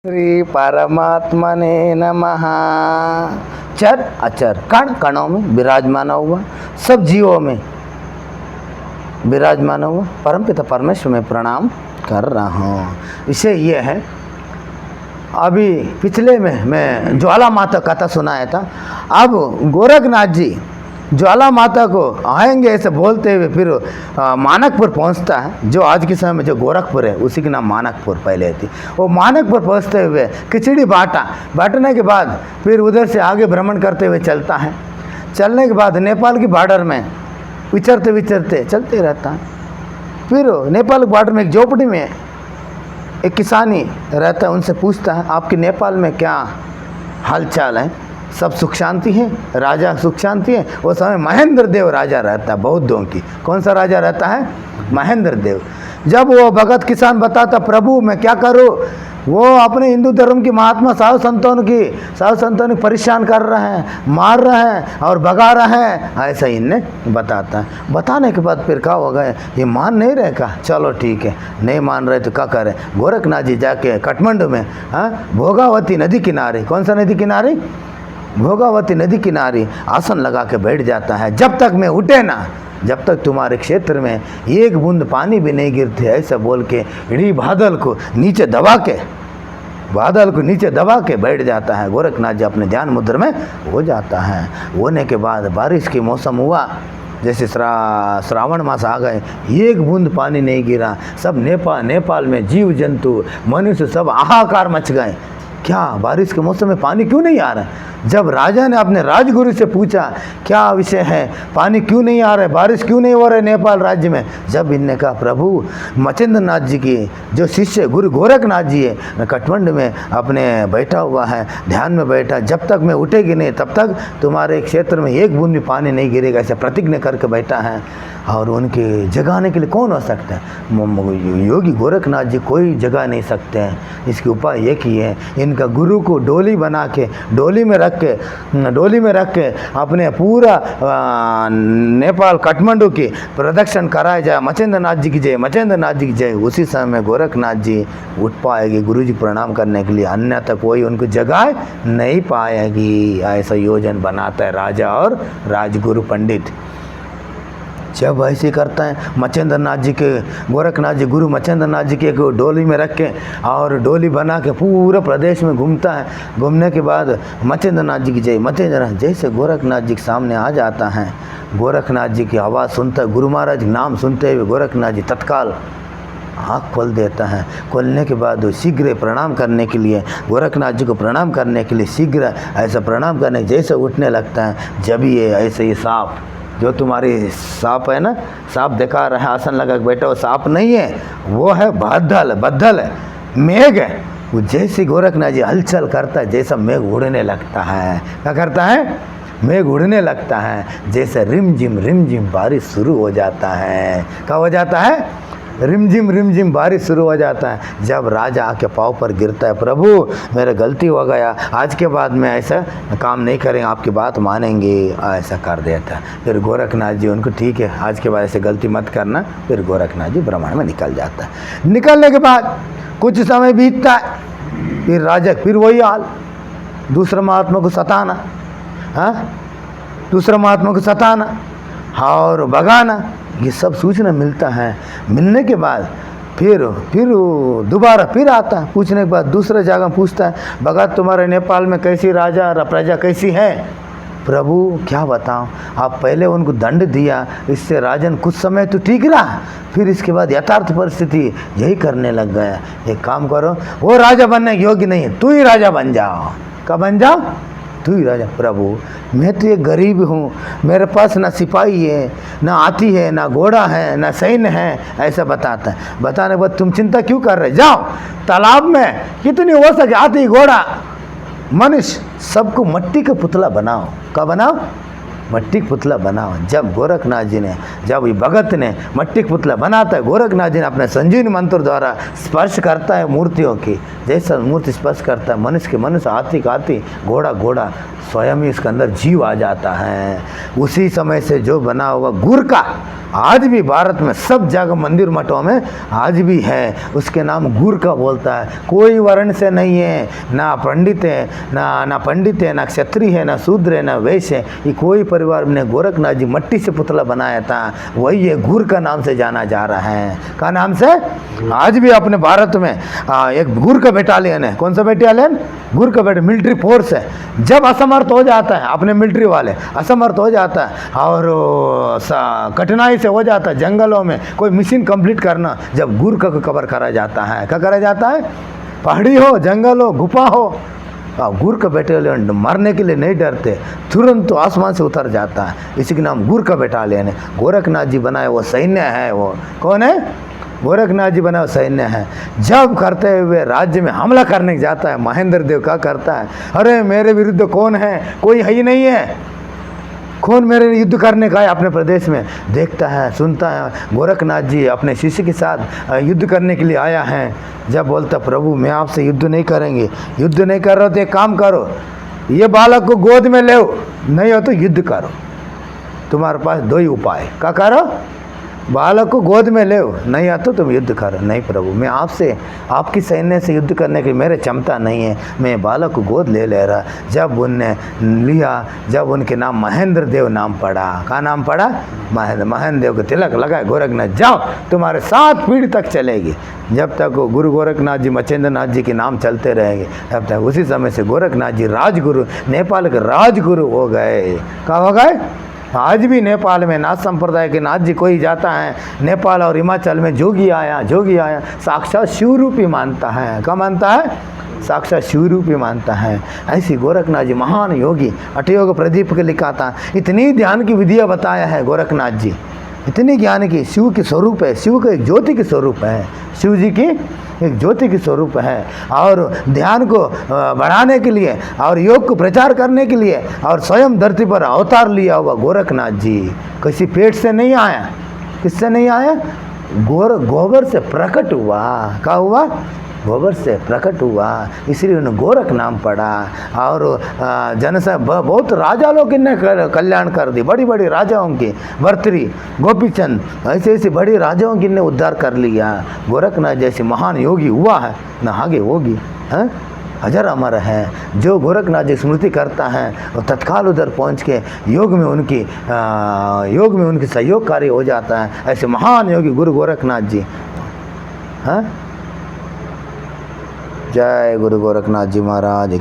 श्री परमात्मने नमः। चर अचर कण कणों में विराजमान हुआ, सब जीवों में विराजमान हुआ परमपिता परमेश्वर में प्रणाम कर रहा हूँ। विषय ये है, अभी पिछले में मैं ज्वाला माता कथा सुनाया था। अब गोरखनाथ जी ज्वाला माता को आएंगे ऐसे बोलते हुए फिर मानकपुर पहुंचता है। जो आज के समय में जो गोरखपुर है उसी का नाम मानकपुर पहले थी। वो मानकपुर पहुंचते हुए खिचड़ी बांटने के बाद फिर उधर से आगे भ्रमण करते हुए चलता है। चलने के बाद नेपाल की बॉर्डर में विचरते चलते रहता है। फिर नेपाल की बॉर्डर में एक झोपड़ी में एक किसानी रहता है। उनसे पूछता है, आपके नेपाल में क्या हालचाल है, सब सुख शांति है? राजा सुख शांति है? वो समय महेंद्र देव राजा रहता है बौद्धों की। कौन सा राजा रहता है? महेंद्र देव। जब वो भगत किसान बताता, प्रभु मैं क्या करूं, वो अपने हिंदू धर्म की महात्मा साधु संतों की परेशान कर रहे हैं, मार रहे हैं और भगा रहे हैं, ऐसा इन्हें बताता है। बताने के बाद फिर क्या हो गया, ये मान नहीं रहे का, चलो ठीक है, नहीं मान रहे तो क्या करें। गोरखनाथ जी जाके काठमांडू में भोगावती नदी किनारे, कौन सा नदी किनारे? भोगावती नदी किनारे आसन लगा के बैठ जाता है। जब तक मैं उठे ना, जब तक तुम्हारे क्षेत्र में एक बूंद पानी भी नहीं गिरते, ऐसा बोल के इड़ी बादल को नीचे दबा के बैठ जाता है। गोरखनाथ जी अपने ध्यान मुद्रा में हो जाता है। होने के बाद बारिश की मौसम हुआ, जैसे श्रावण मास आ गए, एक बूंद पानी नहीं गिरा। सब नेपाल में जीव जंतु मनुष्य सब हाहाकार मच गए। क्या बारिश के मौसम में पानी क्यों नहीं आ रहा है? जब राजा ने अपने राजगुरु से पूछा क्या विषय है, पानी क्यों नहीं आ रहा है, बारिश क्यों नहीं हो रहा है नेपाल राज्य में, जब इनने कहा प्रभु मचेंद्र नाथ जी की जो शिष्य गुरु गोरखनाथ जी है काठमांडू में अपने बैठा हुआ है, ध्यान में बैठा, जब तक मैं उठेगी नहीं तब तक तुम्हारे क्षेत्र में एक बूंद भी पानी नहीं गिरेगा, ऐसे प्रतिज्ञा करके बैठा है। और उनके जगाने के लिए कौन हो सकता है? योगी गोरखनाथ जी कोई जगा नहीं सकते हैं। इसके उपाय एक ही है, इनका गुरु को डोली में रख के अपने पूरा नेपाल काठमांडू की प्रदक्षिण कराया जाए, मचेंद्र नाथ जी की जय। उसी समय गोरखनाथ जी उठ पाएगी गुरु जी प्रणाम करने के लिए, अन्यथा कोई उनको जगा नहीं पाएगी। ऐसा योजन बनाता है राजा और राजगुरु पंडित। जब ऐसे करता है मचेंद्र नाथ जी के, गोरखनाथ जी गुरु मचेंद्र नाथ जी के एक डोली में रख के और डोली बना के पूरा प्रदेश में घूमता है। घूमने के बाद मचेंद्र नाथ जी की जय, मचेंद्र नाथ जैसे गोरखनाथ जी के सामने आ जाता है, गोरखनाथ जी की आवाज़ सुनता है, गुरु महाराज नाम सुनते हुए गोरखनाथ जी तत्काल आँख खोल देता है। खोलने के बाद वो शीघ्र प्रणाम करने के लिए, गोरखनाथ जी को प्रणाम करने के लिए शीघ्र ऐसा प्रणाम करने जैसे उठने लगता है, जब ये ऐसे ही सांप, जो तुम्हारी सांप है ना, सांप दिखा रहा है आसन लगा के बैठा, वो सांप नहीं है, वो है बद्दल है, मेघ है। वो जैसे गोरखनाथ जी हलचल करता है, जैसा मेघ उड़ने लगता है। क्या करता है? मेघ उड़ने लगता है, जैसे रिमझिम बारिश शुरू हो जाता है। क्या हो जाता है? रिमझिम बारिश शुरू हो जाता है। जब राजा आके पाँव पर गिरता है, प्रभु मेरा गलती हो गया, आज के बाद मैं ऐसा काम नहीं करेंगे, आपकी बात मानेंगे, ऐसा कर देता है। फिर गोरखनाथ जी उनको ठीक है, आज के बाद ऐसे गलती मत करना। फिर गोरखनाथ जी ब्रह्मांड में निकल जाता है। निकलने के बाद कुछ समय बीतता है, फिर राजा फिर वही हाल, दूसरा महात्मा को सताना और भगाना, ये सब सूचना मिलता है। मिलने के बाद फिर दोबारा फिर आता है। पूछने के बाद दूसरा जगह पूछता है, भगत तुम्हारे नेपाल में कैसी राजा और प्रजा कैसी है? प्रभु क्या बताऊं, आप पहले उनको दंड दिया, इससे राजन कुछ समय तो ठीक रहा, फिर इसके बाद यथार्थ परिस्थिति यही करने लग गया। एक काम करो, वो राजा बनने योग्य नहीं है, तू ही राजा बन जाओ। कब बन जाओ? तू ही राजा। प्रभु मैं तो एक गरीब हूँ, मेरे पास ना सिपाही है, ना हाथी है, ना घोड़ा है, ना सैन्य है, ऐसा बताता है। बताने के बाद तुम चिंता क्यों कर रहे? जाओ तालाब में कितनी हो सके हाथी घोड़ा मनुष्य सबको मट्टी का पुतला बनाओ। क्या बनाओ? मट्टी का पुतला बनाओ। जब गोरखनाथ जी ने, जब ये भगत ने मट्टी का पुतला बनाता है, गोरखनाथ जी ने अपने संजीवनी मंत्र द्वारा स्पर्श करता है मूर्तियों की, जैसा मूर्ति स्पर्श करता है, मनुष्य के मनुष्य, हाथी का हाथी, घोड़ा स्वयं ही इसके अंदर जीव आ जाता है। उसी समय से जो बना हुआ गुर का आज भी भारत में सब जगह मंदिर मठों में आज भी है, उसके नाम गुर का बोलता है। कोई वर्ण से नहीं है, ना पंडित है, ना पंडित है, ना क्षत्रिय है, ना शूद्र है, ना वैश्य है। ये कोई परिवार ने गोरखनाथ जी मट्टी से पुतला बनाया था, वही ये गुर का नाम से जाना जा रहा है। क्या नाम से? आज भी अपने भारत में एक गुर का बटालियन है। कौन सा बटालियन? गुर का बटालियन, मिलिट्री फोर्स है। जब असमर्थ हो जाता है, अपने मिलिट्री वाले असमर्थ हो जाता है और कठिनाई से हो जाता है जंगलों में कोई मिशन कंप्लीट करना, जब गुर का कवर करा जाता है। क्या करा जाता है? पहाड़ी हो, जंगल हो, गुफा हो, गुर का बटालियन मरने के लिए नहीं डरते, तुरंत तो आसमान से उतर जाता है। इसी के नाम गुर का बटालियन है। गोरखनाथ जी बनाए वो सैन्य है। वो कौन है? गोरखनाथ जी बना सैन्य है। जब करते हुए राज्य में हमला करने जाता है, महेंद्र देव क्या करता है? अरे मेरे विरुद्ध कौन है? कोई है ही नहीं है। कौन मेरे युद्ध करने का है अपने प्रदेश में? देखता है, सुनता है गोरखनाथ जी अपने शिष्य के साथ युद्ध करने के लिए आया है। जब बोलता प्रभु मैं आपसे युद्ध नहीं करेंगे, युद्ध नहीं कर रहे हो तो एक काम करो, ये बालक को गोद में ले, नहीं हो तो युद्ध करो। तुम्हारे पास दो ही उपाय। क्या करो? बालक को गोद में ले, नहीं आता तो तुम युद्ध करो। नहीं प्रभु, मैं आपसे आपकी सैन्य से युद्ध करने की मेरे क्षमता नहीं है, मैं बालक को गोद ले रहा। जब उनने लिया, जब उनके नाम महेंद्र देव नाम पड़ा। क्या नाम पड़ा? महेंद्र देव को तिलक लगाए। गोरखनाथ जाओ, तुम्हारे 7 पीढ़ी तक चलेगी। जब तक वो गुरु गोरखनाथ जी, मच्छिंद्र नाथ जी के नाम चलते रहेंगे तब तक। उसी समय से गोरखनाथ जी राजगुरु, नेपाल के राजगुरु हो गए। क्या हो गए? आज भी नेपाल में नाथ संप्रदाय के नाथ जी कोई जाता है नेपाल और हिमाचल में, जोगी आया साक्षात शिवरूपी मानता है। क्या मानता है? साक्षात शिवरूपी मानता है। ऐसी गोरखनाथ जी महान योगी, अठयोग प्रदीप के लिखा था। इतनी ध्यान की विधियाँ बताया है गोरखनाथ जी, इतनी ज्ञान की। शिव के स्वरूप है, शिव का एक ज्योति के स्वरूप है, शिव जी की एक ज्योति के स्वरूप है। और ध्यान को बढ़ाने के लिए और योग को प्रचार करने के लिए और स्वयं धरती पर अवतार लिया हुआ गोरखनाथ जी किसी पेट से नहीं आया। किससे नहीं आया? गोबर से प्रकट हुआ। क्या हुआ? गोबर से प्रकट हुआ, इसलिए उन्हें गोरख नाम पड़ा। और जनसा बहुत राजा लोग इन्हें कल्याण कर दी, बड़ी बड़ी राजाओं की, भर्तरी, गोपीचंद, ऐसे ऐसे बड़ी राजाओं की इन्हें उद्धार कर लिया। गोरखनाथ जैसे महान योगी हुआ है न आगे होगी, है अजर अमर है। जो गोरखनाथ जी स्मृति करता है वो तत्काल उधर पहुंच के योग में उनकी सहयोगकारी हो जाता है। ऐसे महान योगी गुरु गोरखनाथ जी। हाँ, जय गुरु गोरखनाथ जी महाराज।